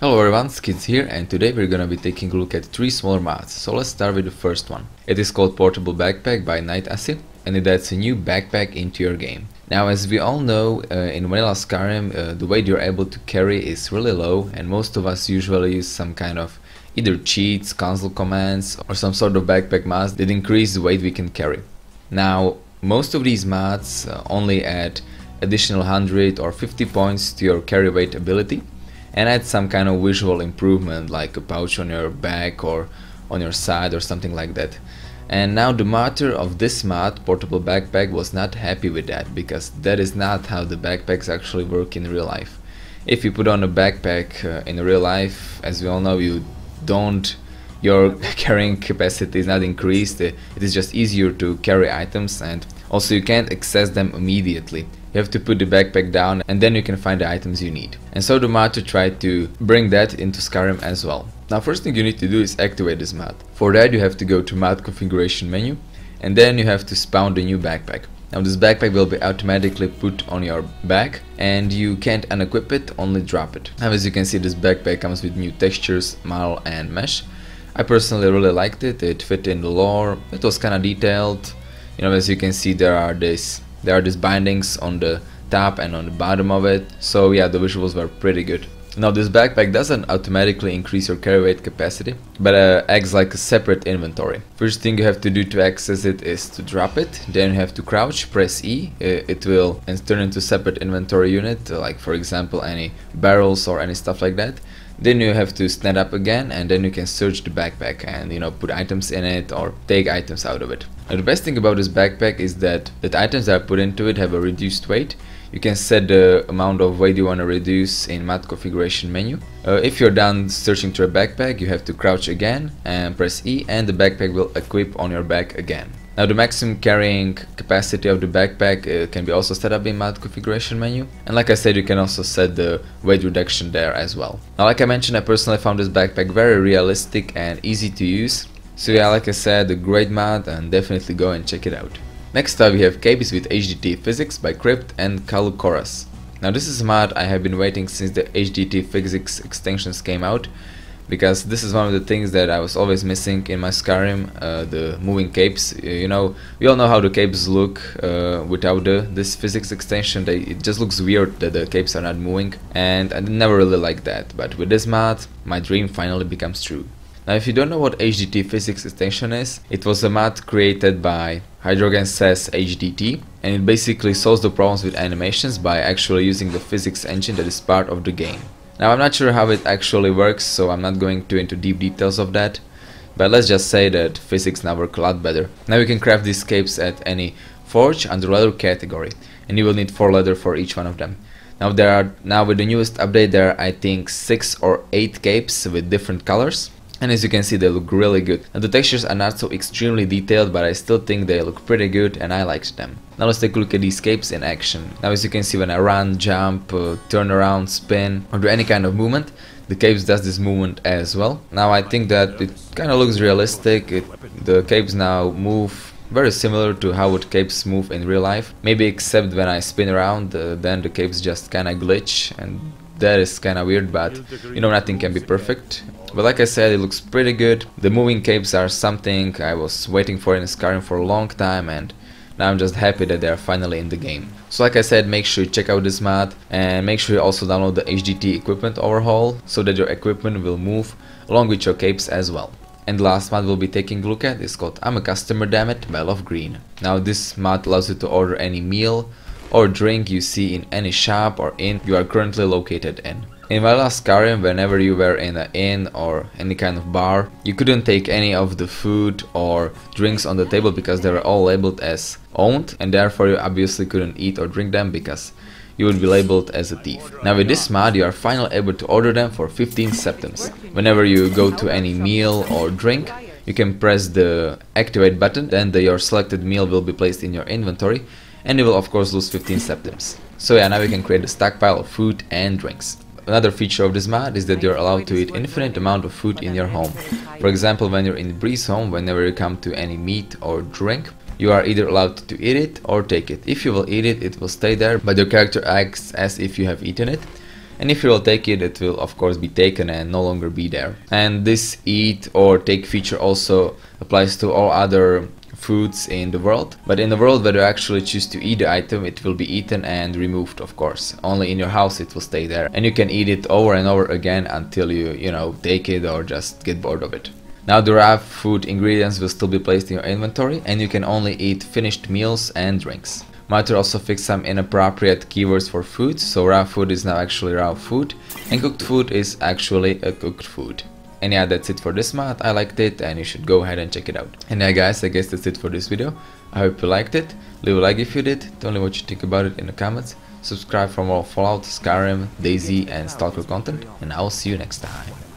Hello everyone, Skits here, and today we're gonna be taking a look at 3 smaller mods. So let's start with the first one. It is called Portable Backpack by Nightasy, and it adds a new backpack into your game. Now, as we all know, in vanilla Skyrim, the weight you're able to carry is really low, and most of us usually use some kind of either cheats, console commands, or some sort of backpack mods that increase the weight we can carry. Now, most of these mods only add additional 100 or 50 points to your carry weight ability, and add some kind of visual improvement like a pouch on your back or on your side or something like that. And now the modder of this mod, Portable Backpack, was not happy with that, because that is not how the backpacks actually work in real life. If you put on a backpack in real life, as we all know, your carrying capacity is not increased. It is just easier to carry items, and also you can't access them immediately. You have to put the backpack down and then you can find the items you need. And so the mod tried to bring that into Skyrim as well. Now, first thing you need to do is activate this mod. For that you have to go to mod configuration menu, and then you have to spawn the new backpack. Now this backpack will be automatically put on your back, and you can't unequip it, only drop it. Now, as you can see, this backpack comes with new textures, model and mesh. I personally really liked it. It fit in the lore. It was kind of detailed. You know, as you can see, there are these bindings on the top and on the bottom of it. So yeah, the visuals were pretty good. Now, this backpack doesn't automatically increase your carry weight capacity, but acts like a separate inventory. First thing you have to do to access it is to drop it. Then you have to crouch, press E. It will turn into a separate inventory unit, like for example any barrels or any stuff like that. Then you have to stand up again, and then you can search the backpack and, you know, put items in it or take items out of it. Now, the best thing about this backpack is that items that are put into it have a reduced weight. You can set the amount of weight you want to reduce in mod configuration menu. If you're done searching through a backpack, you have to crouch again and press E, and the backpack will equip on your back again. Now, the maximum carrying capacity of the backpack can be also set up in mod configuration menu, and like I said, you can also set the weight reduction there as well. Now, like I mentioned, I personally found this backpack very realistic and easy to use. So yeah, like I said, a great mod, and definitely go and check it out. Next up, we have Capes with HDT physics by Krypt and Kallukoras. Now, this is a mod I have been waiting since the HDT physics extensions came out, because this is one of the things that I was always missing in my Skyrim, the moving capes. You know, we all know how the capes look without this physics extension. It just looks weird that the capes are not moving, and I never really liked that. But with this mod, my dream finally becomes true. Now, if you don't know what HDT physics extension is, it was a mod created by Hydrogen says HDT, and it basically solves the problems with animations by actually using the physics engine that is part of the game. Now, I'm not sure how it actually works, so I'm not going into deep details of that, but let's just say that physics now work a lot better. Now you can craft these capes at any forge under leather category, and you will need 4 leather for each one of them. Now with the newest update, there are, I think, 6 or 8 capes with different colors. And as you can see, they look really good. Now, the textures are not so extremely detailed, but I still think they look pretty good and I liked them. Now let's take a look at these capes in action. Now, as you can see, when I run, jump, turn around, spin, or do any kind of movement, the capes does this movement as well. Now I think that it kind of looks realistic. The capes now move very similar to how would capes move in real life. Maybe except when I spin around, then the capes just kind of glitch, and that is kind of weird, but you know, nothing can be perfect. But like I said, it looks pretty good. The moving capes are something I was waiting for in Skyrim for a long time, and now I'm just happy that they are finally in the game. So like I said, make sure you check out this mod, and make sure you also download the HDT equipment overhaul so that your equipment will move along with your capes as well. And the last mod we'll be taking a look at is called I'm a Customer Dammit by Lofgren. Now this mod allows you to order any meal or drink you see in any shop or inn you are currently located in. In vanilla Skyrim, whenever you were in an inn or any kind of bar, you couldn't take any of the food or drinks on the table because they were all labeled as owned, and therefore you obviously couldn't eat or drink them because you would be labeled as a thief. Now with this mod, you are finally able to order them for 15 septims. Whenever you go to any meal or drink, you can press the activate button, then your selected meal will be placed in your inventory, and you will of course lose 15 septims. So yeah, now you can create a stockpile of food and drinks. Another feature of this mod is that you're allowed to eat infinite amount of food in your home. For example, when you're in Bree's home, whenever you come to any meat or drink, you are either allowed to eat it or take it. If you will eat it, it will stay there, but your character acts as if you have eaten it. and if you will take it, it will of course be taken and no longer be there. And this eat or take feature also applies to all other foods in the world, but in the world where you actually choose to eat the item, it will be eaten and removed, of course. Only in your house it will stay there, and you can eat it over and over again until you know, take it or just get bored of it. Now the raw food ingredients will still be placed in your inventory, and you can only eat finished meals and drinks. Monitor also fixed some inappropriate keywords for food, so raw food is now actually raw food, and cooked food is actually a cooked food. And yeah, that's it for this mod. I liked it and you should go ahead and check it out. And yeah guys, I guess that's it for this video. I hope you liked it. Leave a like if you did. Tell me what you think about it in the comments. Subscribe for more Fallout, Skyrim, Daisy and Stalker content. And I'll see you next time.